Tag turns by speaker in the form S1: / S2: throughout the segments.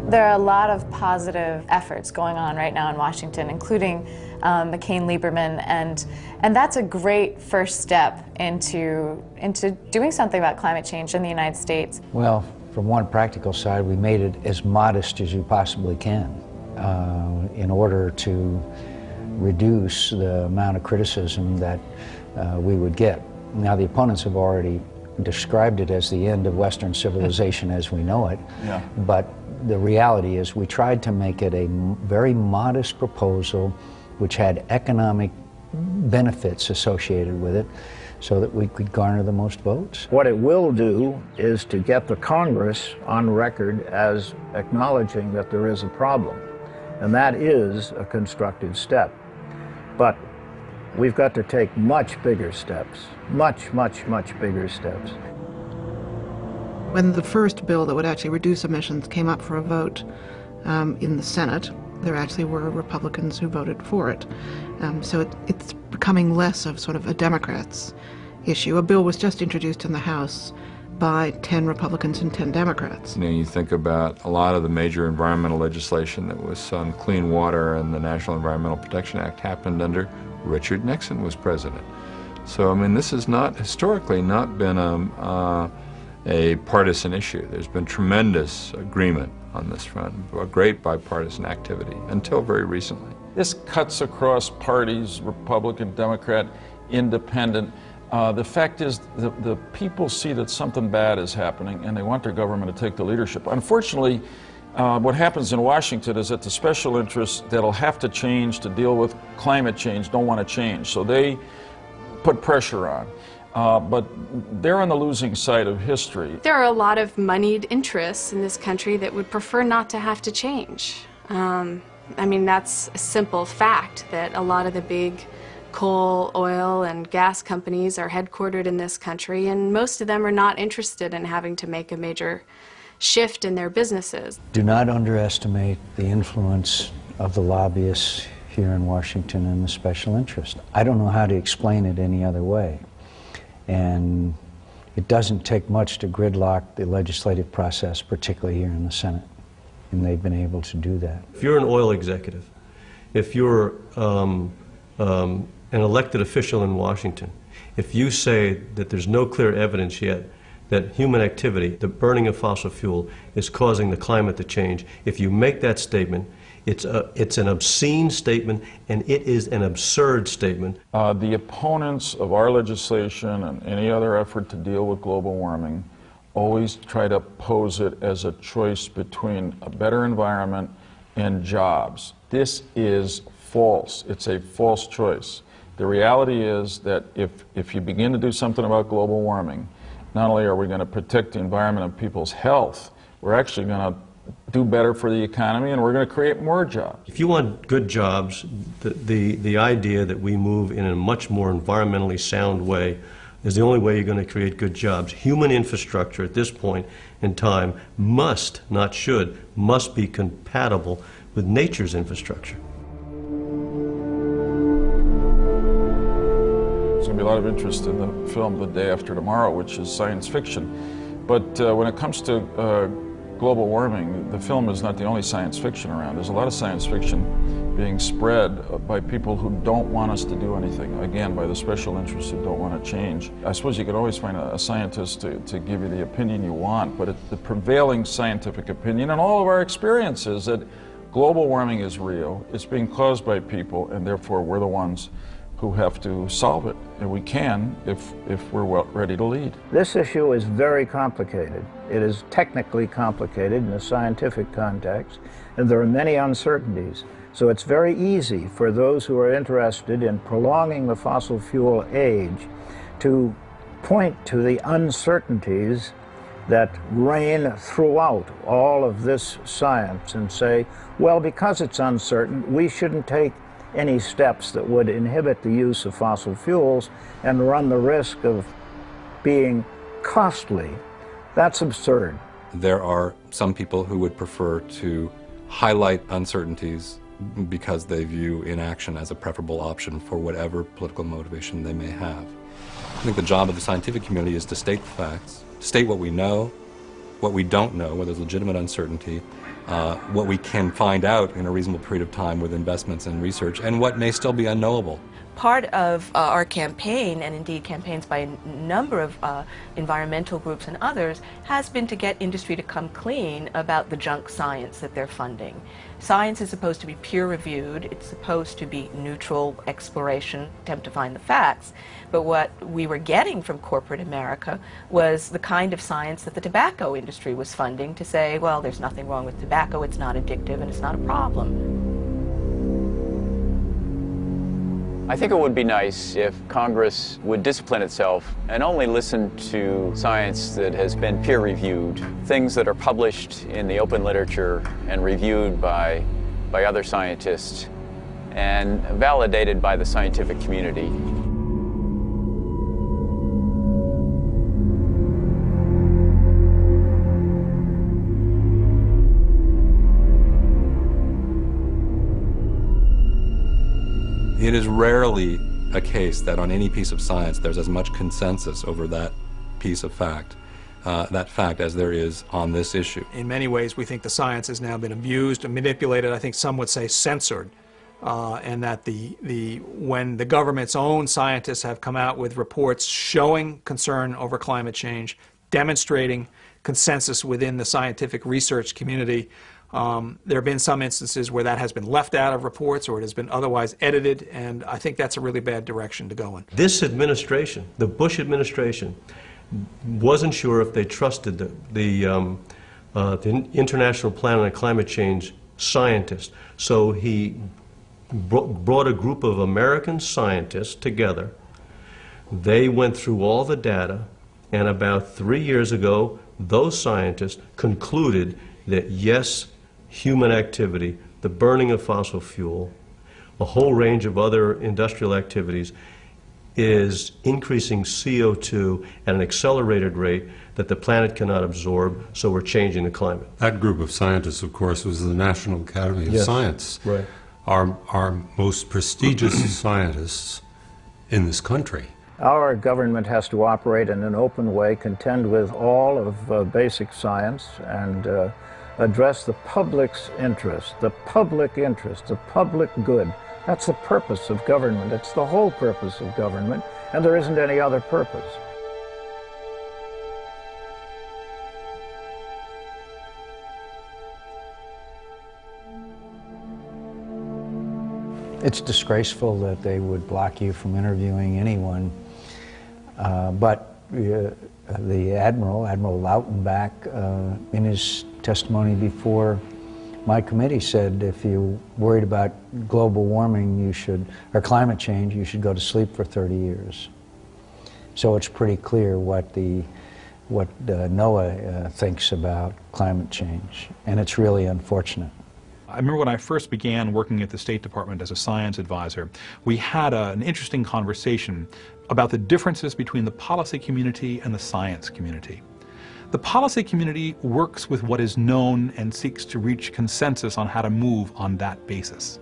S1: There are a lot of positive efforts going on right now in Washington, including McCain-Lieberman, and that's a great first step into doing something about climate change in the United States.
S2: Well, from one practical side, we made it as modest as you possibly can in order to reduce the amount of criticism that we would get. Now, the opponents have already described it as the end of Western civilization as we know it,
S3: yeah.
S2: But the reality is we tried to make it a very modest proposal which had economic benefits associated with it so that we could garner the most votes.
S4: What it will do is to get the Congress on record as acknowledging that there is a problem, and that is a constructive step. But we've got to take much bigger steps, much bigger steps.
S5: When the first bill that would actually reduce emissions came up for a vote in the Senate, there actually were Republicans who voted for it. So it's becoming less of sort of a Democrats' issue. A bill was just introduced in the House by 10 Republicans and 10 Democrats.
S3: You know, you think about a lot of the major environmental legislation that was on clean water, and the National Environmental Protection Act happened under Richard Nixon was president. So, I mean, this has not, historically, not been a partisan issue. There's been tremendous agreement on this front, a great bipartisan activity, until very recently. This cuts across parties, Republican, Democrat, Independent. The fact is, the people see that something bad is happening, and they want their government to take the leadership. Unfortunately, what happens in Washington is that the special interests that'll have to change to deal with climate change don't want to change, so they put pressure on. But they're on the losing side of history.
S6: There are a lot of moneyed interests in this country that would prefer not to have to change. I mean, that's a simple fact that a lot of the big coal, oil, and gas companies are headquartered in this country, and most of them are not interested in having to make a major shift in their businesses.
S2: Do not underestimate the influence of the lobbyists here in Washington and the special interest. I don't know how to explain it any other way. And it doesn't take much to gridlock the legislative process, particularly here in the Senate. And they've been able to do that.
S7: If you're an oil executive, if you're an elected official in Washington, if you say that there's no clear evidence yet that human activity, the burning of fossil fuel, is causing the climate to change, if you make that statement, it's an obscene statement, and it is an absurd statement.
S3: The opponents of our legislation and any other effort to deal with global warming always try to pose it as a choice between a better environment and jobs. This is false. It's a false choice. The reality is that if you begin to do something about global warming, not only are we going to protect the environment and people's health, we're actually going to do better for the economy, and we're going to create more jobs.
S7: If you want good jobs, the idea that we move in a much more environmentally sound way is the only way you're going to create good jobs. Human infrastructure at this point in time must, not should, must be compatible with nature's infrastructure.
S3: There's going to be a lot of interest in the film The Day After Tomorrow, which is science fiction. But when it comes to global warming, the film is not the only science fiction around. There's a lot of science fiction being spread by people who don't want us to do anything. Again, by the special interests who don't want to change. I suppose you could always find a scientist to give you the opinion you want, but the prevailing scientific opinion and all of our experience is that global warming is real, it's being caused by people, and therefore we're the ones who have to solve it, and we can if we're ready to lead.
S4: This issue is very complicated. It is technically complicated in a scientific context, and there are many uncertainties. So it's very easy for those who are interested in prolonging the fossil fuel age to point to the uncertainties that reign throughout all of this science and say, well, because it's uncertain, we shouldn't take any steps that would inhibit the use of fossil fuels and run the risk of being costly. That's absurd.
S8: There are some people who would prefer to highlight uncertainties because they view inaction as a preferable option for whatever political motivation they may have. I think the job of the scientific community is to state the facts, state what we know, what we don't know, where there's legitimate uncertainty, what we can find out in a reasonable period of time with investments in research, and what may still be unknowable.
S9: Part of our campaign, and indeed campaigns by a number of environmental groups and others, has been to get industry to come clean about the junk science that they're funding. Science is supposed to be peer-reviewed, it's supposed to be neutral exploration, attempt to find the facts, but what we were getting from corporate America was the kind of science that the tobacco industry was funding to say, well, there's nothing wrong with tobacco, it's not addictive, and it's not a problem.
S10: I think it would be nice if Congress would discipline itself and only listen to science that has been peer-reviewed, things that are published in the open literature and reviewed by other scientists and validated by the scientific community.
S8: It is rarely a case that on any piece of science there's as much consensus over that piece of fact, as there is on this issue.
S11: In many ways, we think the science has now been abused and manipulated. I think some would say censored, and that when the government's own scientists have come out with reports showing concern over climate change, demonstrating consensus within the scientific research community, there have been some instances where that has been left out of reports or it has been otherwise edited, and I think that's a really bad direction to go in.
S7: This administration, the Bush administration, wasn't sure if they trusted the International Plan on Climate Change scientists. So he brought a group of American scientists together. They went through all the data, and about 3 years ago, those scientists concluded that yes, human activity, the burning of fossil fuel, a whole range of other industrial activities is increasing CO2 at an accelerated rate that the planet cannot absorb, so we're changing the climate.
S12: That group of scientists, of course, was the National Academy of Science.
S7: Right.
S12: Our most prestigious scientists in this country.
S4: Our government has to operate in an open way, contend with all of basic science, and address the public's interest, the public good. That's the purpose of government. It's the whole purpose of government, and there isn't any other purpose.
S2: It's disgraceful that they would block you from interviewing anyone, but the Admiral Lautenbach, in his testimony before my committee said if you're worried about global warming, or climate change, you should go to sleep for 30 years. So it's pretty clear what NOAA thinks about climate change, and it's really unfortunate.
S13: I remember when I first began working at the State Department as a science advisor, we had an interesting conversation about the differences between the policy community and the science community. The policy community works with what is known and seeks to reach consensus on how to move on that basis.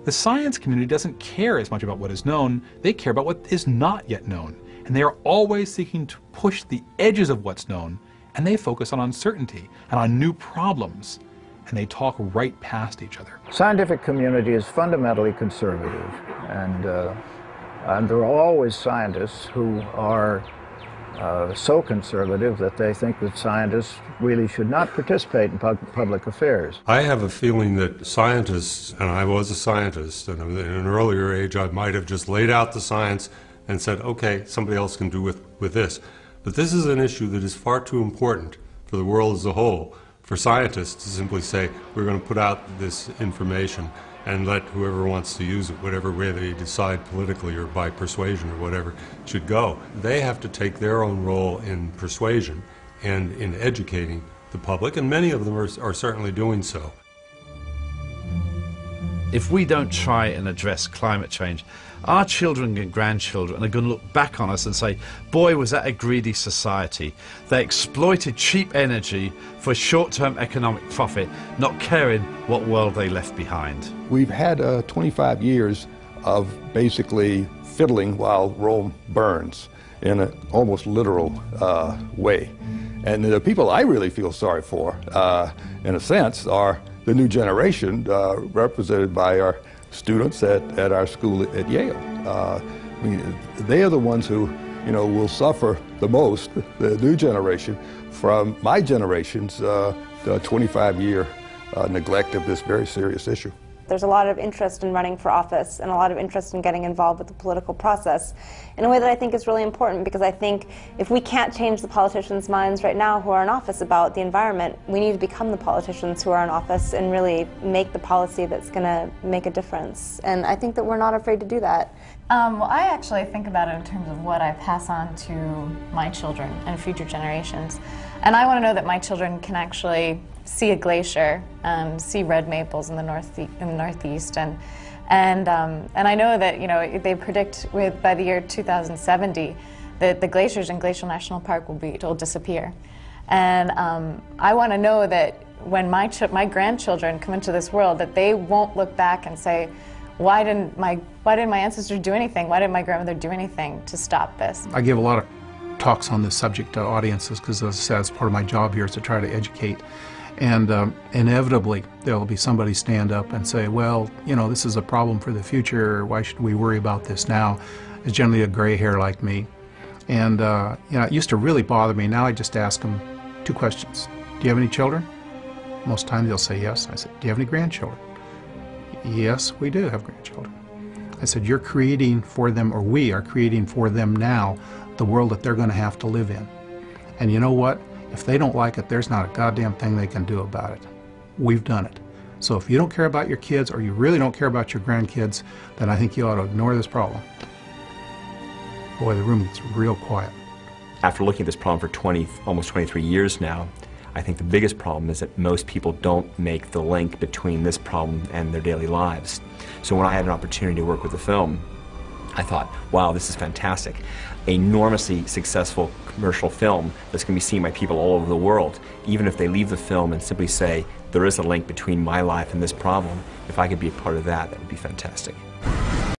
S13: The science community doesn't care as much about what is known, they care about what is not yet known, and they are always seeking to push the edges of what's known, and they focus on uncertainty and on new problems, and they talk right past each other.
S4: Scientific community is fundamentally conservative, and there are always scientists who are so conservative that they think that scientists really should not participate in public affairs.
S12: I have a feeling that scientists, and I was a scientist, and in an earlier age I might have just laid out the science and said, okay, somebody else can do with this. But this is an issue that is far too important for the world as a whole for scientists to simply say, we're going to put out this information and let whoever wants to use it, whatever way they decide politically or by persuasion or whatever, should go. They have to take their own role in persuasion and in educating the public, and many of them are certainly doing so.
S14: If we don't try and address climate change, our children and grandchildren are going to look back on us and say, boy, was that a greedy society. They exploited cheap energy for short-term economic profit, not caring what world they left behind.
S15: We've had 25 years of basically fiddling while Rome burns in an almost literal way. And the people I really feel sorry for, in a sense, are the new generation represented by our students at our school at Yale. I mean, they are the ones who, you know, will suffer the most, the new generation, from my generation's 25-year neglect of this very serious issue.
S16: There's a lot of interest in running for office and a lot of interest in getting involved with the political process in a way that I think is really important, because I think if we can't change the politicians' minds right now who are in office about the environment, we need to become the politicians who are in office and really make the policy that's going to make a difference. And I think that we're not afraid to do that.
S1: Well, I actually think about it in terms of what I pass on to my children and future generations. And I want to know that my children can actually see a glacier and see red maples in the northeast, and I know that, you know, they predict by the year 2070 that the glaciers in Glacial National Park will disappear, and I want to know that when my grandchildren come into this world, that they won't look back and say, why didn't my ancestors do anything? Why didn't my grandmother do anything to stop this?
S11: I give a lot of talks on this subject to audiences because, as I said, it's part of my job here is to try to educate. And inevitably, there will be somebody stand up and say, well, you know, this is a problem for the future. Why should we worry about this now? It's generally a gray hair like me. And, you know, it used to really bother me. Now I just ask them 2 questions. Do you have any children? Most times they'll say yes. I said, do you have any grandchildren? Yes, we do have grandchildren. I said, you're creating for them, or we are creating for them now, the world that they're going to have to live in. And you know what? If they don't like it, there's not a goddamn thing they can do about it. We've done it. So if you don't care about your kids, or you really don't care about your grandkids, then I think you ought to ignore this problem. Boy, the room gets real quiet.
S17: After looking at this problem for almost 23 years now, I think the biggest problem is that most people don't make the link between this problem and their daily lives. So when I had an opportunity to work with the film, I thought, wow, this is fantastic. Enormously successful commercial film that's going to be seen by people all over the world. Even if they leave the film and simply say, there is a link between my life and this problem, if I could be a part of that, that would be fantastic.